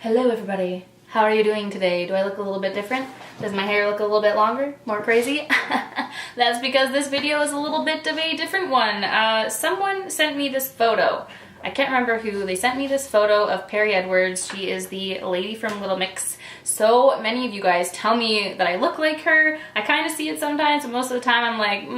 Hello everybody, how are you doing today? Do I look a little bit different? Does my hair look a little bit longer? More crazy? That's because this video is a little bit of a different one. Someone sent me this photo. I can't remember who. They sent me this photo of Perrie Edwards. She is the lady from Little Mix. So many of you guys tell me that I look like her. I kind of see it sometimes, but most of the time I'm like,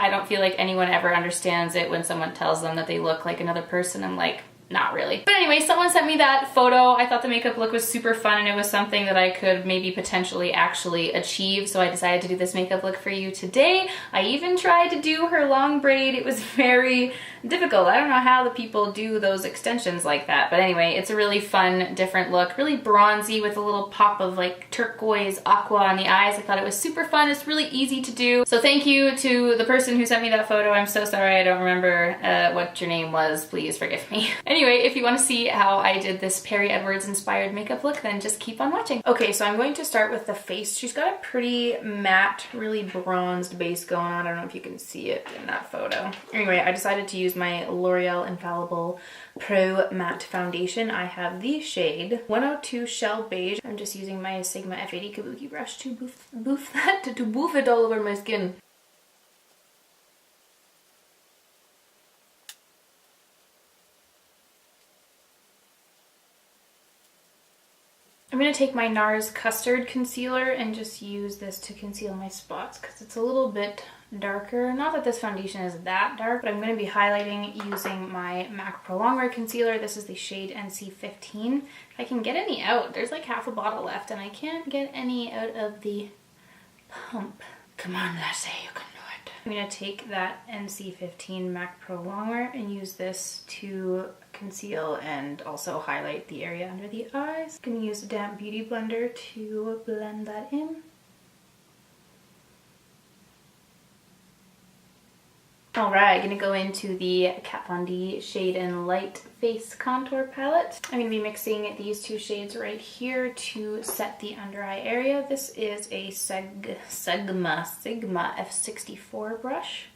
I don't feel like anyone ever understands it when someone tells them that they look like another person. I'm like, not really. But anyway, someone sent me that photo. I thought the makeup look was super fun and it was something that I could maybe potentially actually achieve, so I decided to do this makeup look for you today. I even tried to do her long braid. It was very difficult. I don't know how the people do those extensions like that, but anyway, it's a really fun, different look, really bronzy with a little pop of like turquoise aqua on the eyes. I thought it was super fun. It's really easy to do. So thank you to the person who sent me that photo. I'm so sorry I don't remember what your name was. Please forgive me. Anyway, if you want to see how I did this Perrie Edwards inspired makeup look, then just keep on watching. Okay, so I'm going to start with the face. She's got a pretty matte, really bronzed base going on. I don't know if you can see it in that photo. Anyway, I decided to use my L'Oreal Infallible Pro Matte Foundation. I have the shade 102 Shell Beige. I'm just using my Sigma F80 Kabuki brush to boof it all over my skin. I'm going to take my NARS Custard Concealer and just use this to conceal my spots because it's a little bit darker. Not that this foundation is that dark, but I'm going to be highlighting using my MAC Pro Longwear Concealer. This is the shade NC15. If I can get any out, there's like half a bottle left and I can't get any out of the pump. Come on, Lassie, you can do it. I'm going to take that NC15 MAC Pro Longwear and use this to conceal and also highlight the area under the eyes. I'm going to use a damp beauty blender to blend that in. Alright, I'm going to go into the Kat Von D Shade and Light Face Contour Palette. I'm going to be mixing these two shades right here to set the under eye area. This is a Sigma F64 brush.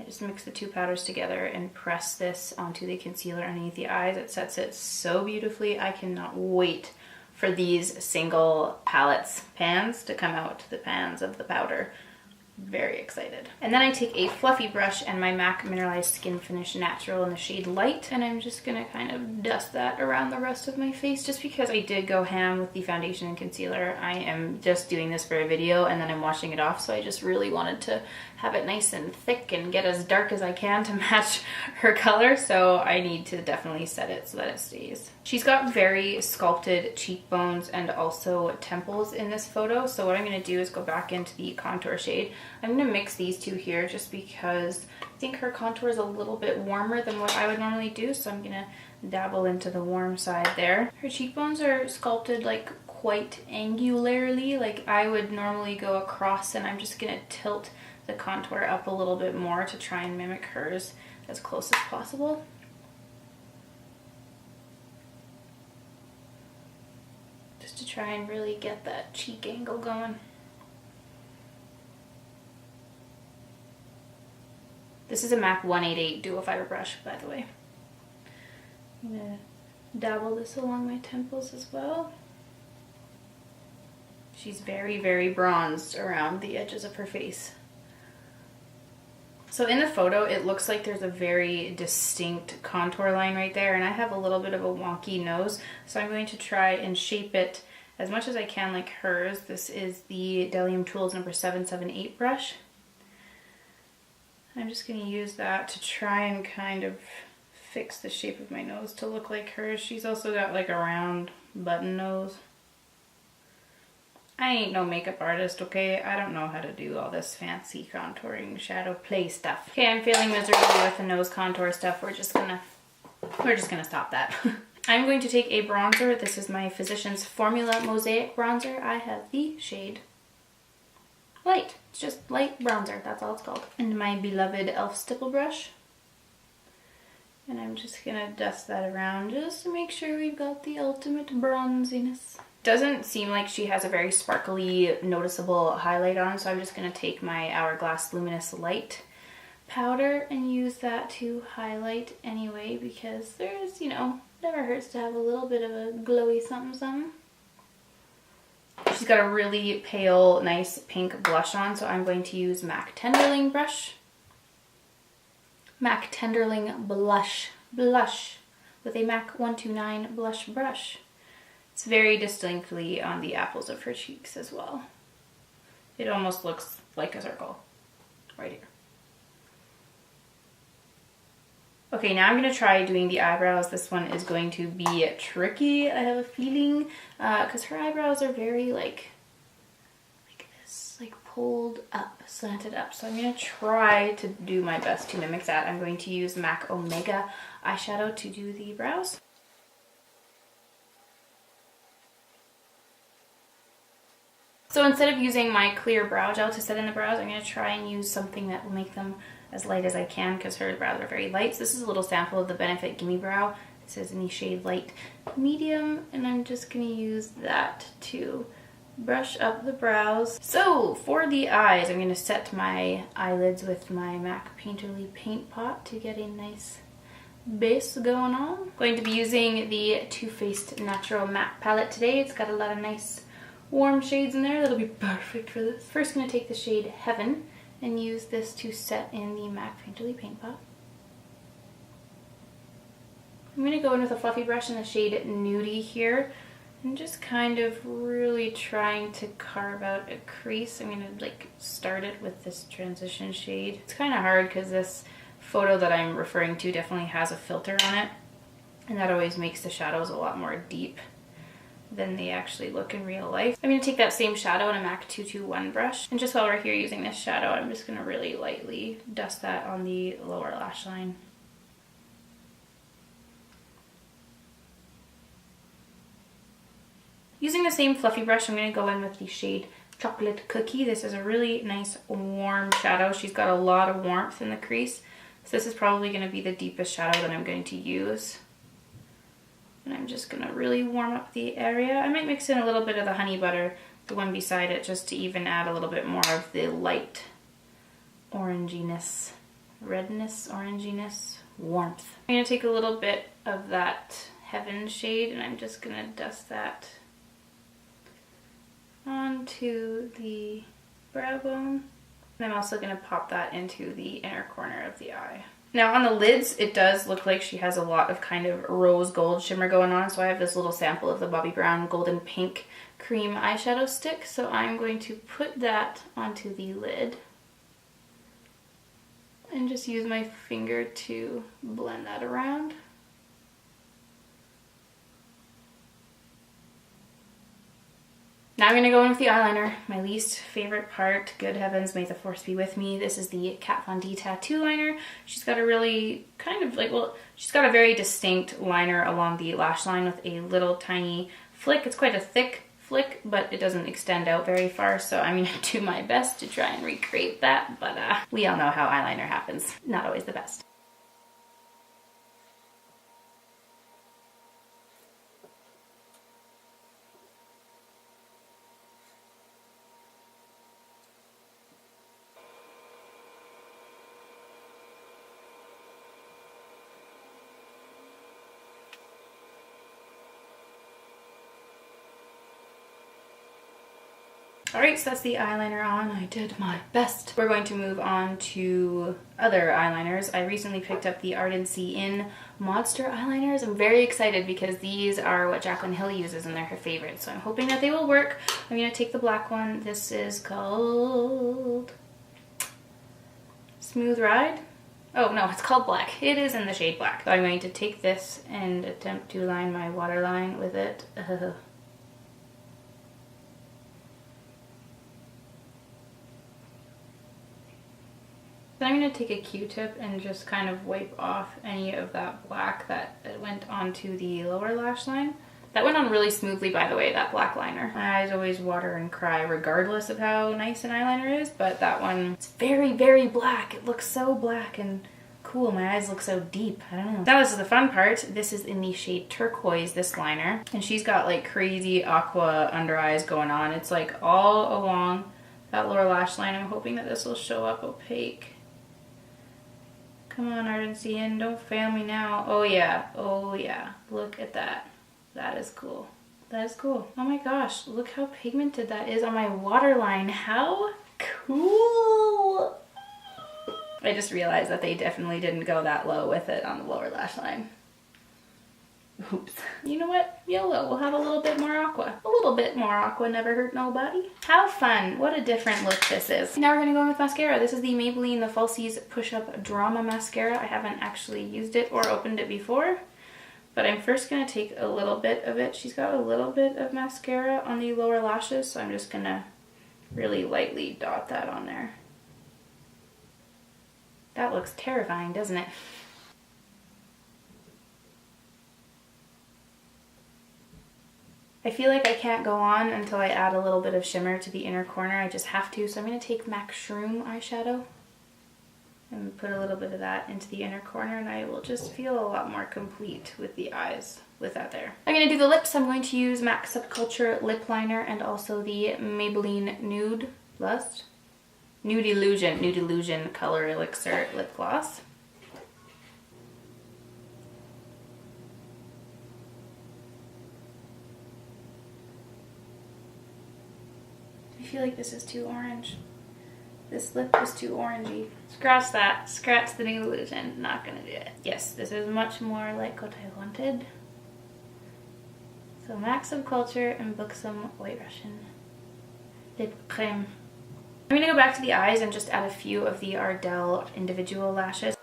I just mix the two powders together and press this onto the concealer underneath the eyes. It sets it so beautifully. I cannot wait for these single pans to come out, the pans of the powder. Very excited. And then I take a fluffy brush and my MAC Mineralized Skin Finish Natural in the shade Light, and I'm just gonna kind of dust that around the rest of my face just because I did go ham with the foundation and concealer. I am just doing this for a video and then I'm washing it off, so I just really wanted to have it nice and thick and get as dark as I can to match her color, so I need to definitely set it so that it stays. She's got very sculpted cheekbones and also temples in this photo, so what I'm going to do is go back into the contour shade. I'm going to mix these two here just because I think her contour is a little bit warmer than what I would normally do, so I'm going to dabble into the warm side there. Her cheekbones are sculpted like quite angularly, like I would normally go across, and I'm just going to tilt the contour up a little bit more to try and mimic hers as close as possible. Just to try and really get that cheek angle going. This is a MAC 188 dual fiber brush, by the way. I'm gonna dabble this along my temples as well. She's very, very bronzed around the edges of her face. So in the photo, it looks like there's a very distinct contour line right there, and I have a little bit of a wonky nose, so I'm going to try and shape it as much as I can like hers. This is the Delium Tools number 778 brush. I'm just going to use that to try and kind of fix the shape of my nose to look like hers. She's also got like a round button nose. I ain't no makeup artist, okay? I don't know how to do all this fancy contouring shadow play stuff. Okay, I'm feeling miserable with the nose contour stuff. We're just gonna stop that. I'm going to take a bronzer. This is my Physicians Formula Mosaic bronzer. I have the shade Light. It's just light bronzer, that's all it's called. And my beloved e.l.f. stipple brush. And I'm just gonna dust that around just to make sure we've got the ultimate bronziness. Doesn't seem like she has a very sparkly, noticeable highlight on, so I'm just going to take my Hourglass Luminous Light powder and use that to highlight anyway, because there's, you know, Never hurts to have a little bit of a glowy something something. She's got a really pale, nice pink blush on, so I'm going to use MAC Tenderling brush. MAC Tenderling Blush with a MAC 129 blush brush. It's very distinctly on the apples of her cheeks as well. It almost looks like a circle right here. Okay, now I'm going to try doing the eyebrows. This one is going to be tricky, I have a feeling, because her eyebrows are very like this, like pulled up, slanted up. So I'm going to try to do my best to mimic that. I'm going to use MAC Omega eyeshadow to do the brows. So instead of using my clear brow gel to set in the brows, I'm going to try and use something that will make them as light as I can because her brows are very light. So this is a little sample of the Benefit Gimme Brow. It says in the shade Light Medium, and I'm just going to use that to brush up the brows. So for the eyes, I'm going to set my eyelids with my MAC Painterly Paint Pot to get a nice base going on. I'm going to be using the Too Faced Natural Matte Palette today. It's got a lot of nice warm shades in there that'll be perfect for this. First, I'm going to take the shade Heaven and use this to set in the MAC Painterly Paint Pot. I'm going to go in with a fluffy brush in the shade Nudie here and just kind of really trying to carve out a crease. I'm going to like start it with this transition shade. It's kind of hard because this photo that I'm referring to definitely has a filter on it, and that always makes the shadows a lot more deep than they actually look in real life. I'm going to take that same shadow in a MAC 221 brush, and just while we're here using this shadow, I'm just going to really lightly dust that on the lower lash line. Using the same fluffy brush, I'm going to go in with the shade Chocolate Cookie. This is a really nice warm shadow. She's got a lot of warmth in the crease, so this is probably going to be the deepest shadow that I'm going to use. And I'm just going to really warm up the area. I might mix in a little bit of the Honey Butter, the one beside it, just to even add a little bit more of the light oranginess, redness, oranginess, warmth. I'm going to take a little bit of that Heaven shade and I'm just going to dust that onto the brow bone. And I'm also going to pop that into the inner corner of the eye. Now on the lids, it does look like she has a lot of kind of rose gold shimmer going on. So I have this little sample of the Bobbi Brown Golden Pink Cream Eyeshadow Stick. So I'm going to put that onto the lid and just use my finger to blend that around. Now I'm going to go in with the eyeliner, my least favorite part. Good heavens, may the force be with me. This is the Kat Von D Tattoo Liner. She's got a really kind of like, well, she's got a very distinct liner along the lash line with a little tiny flick. It's quite a thick flick, but it doesn't extend out very far, so I'm going to do my best to try and recreate that, but we all know how eyeliner happens. Not always the best. Alright, so that's the eyeliner on. I did my best. We're going to move on to other eyeliners. I recently picked up the Ardency in Modster eyeliners. I'm very excited because these are what Jaclyn Hill uses and they're her favorite. So I'm hoping that they will work. I'm going to take the black one. This is called Smooth Ride. Oh no, it's called Black. It is in the shade Black. So I'm going to take this and attempt to line my waterline with it. Then I'm going to take a Q-tip and just kind of wipe off any of that black that went onto the lower lash line. That went on really smoothly, by the way, that black liner. My eyes always water and cry regardless of how nice an eyeliner is, but that one, it's very, very black. It looks so black and cool. My eyes look so deep. I don't know. Now this is the fun part. This is in the shade Turquoise, this liner. And she's got like crazy aqua under eyes going on. It's like all along that lower lash line. I'm hoping that this will show up opaque. Come on, Ardency, and don't fail me now. Oh yeah, oh yeah. Look at that. That is cool. That is cool. Oh my gosh, look how pigmented that is on my waterline. How cool! I just realized that they definitely didn't go that low with it on the lower lash line. Oops. You know what? YOLO. We'll have a little bit more aqua. A little bit more aqua never hurt nobody. How fun. What a different look this is. Now we're going to go in with mascara. This is the Maybelline The Falsies Push Up Drama Mascara. I haven't actually used it or opened it before, but I'm first going to take a little bit of it. She's got a little bit of mascara on the lower lashes, so I'm just going to really lightly dot that on there. That looks terrifying, doesn't it? I feel like I can't go on until I add a little bit of shimmer to the inner corner. I just have to. So I'm going to take MAC Shroom Eye Shadow and put a little bit of that into the inner corner, and I will just feel a lot more complete with the eyes with that there. I'm going to do the lips. I'm going to use MAC Subculture Lip Liner and also the Maybelline Nude Illusion Color Elixir Lip Gloss. I feel like this is too orange. This lip is too orangey. Scratch that. Scratch the new illusion. Not gonna do it. Yes, this is much more like what I wanted. So MAC Subculture and Buxom White Russian Lip Creme. I'm gonna go back to the eyes and just add a few of the Ardell individual lashes.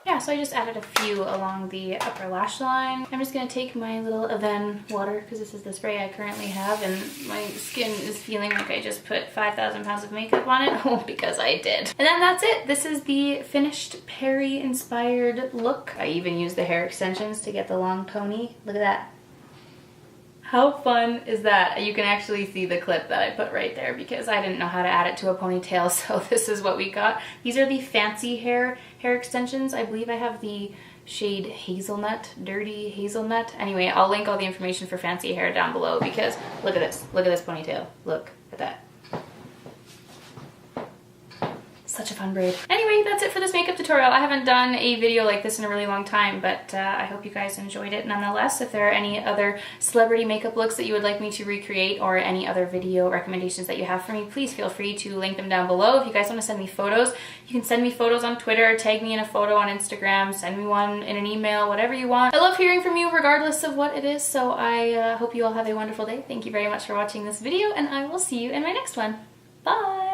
Yeah, so I just added a few along the upper lash line. I'm just going to take my little Avene water, because this is the spray I currently have, and my skin is feeling like I just put 5,000 pounds of makeup on it. Oh, because I did. And then that's it. This is the finished Perrie inspired look. I even used the hair extensions to get the long pony. Look at that. How fun is that? You can actually see the clip that I put right there because I didn't know how to add it to a ponytail, so this is what we got. These are the fancy hair extensions. I believe I have the shade Hazelnut, Dirty Hazelnut. Anyway, I'll link all the information for fancy hair down below because look at this. Look at this ponytail. Look at that. Such a fun braid. Anyway, that's it for this makeup tutorial. I haven't done a video like this in a really long time, but I hope you guys enjoyed it nonetheless. If there are any other celebrity makeup looks that you would like me to recreate or any other video recommendations that you have for me, please feel free to link them down below. If you guys want to send me photos, you can send me photos on Twitter, tag me in a photo on Instagram, send me one in an email, whatever you want. I love hearing from you regardless of what it is, so I hope you all have a wonderful day. Thank you very much for watching this video, and I will see you in my next one. Bye!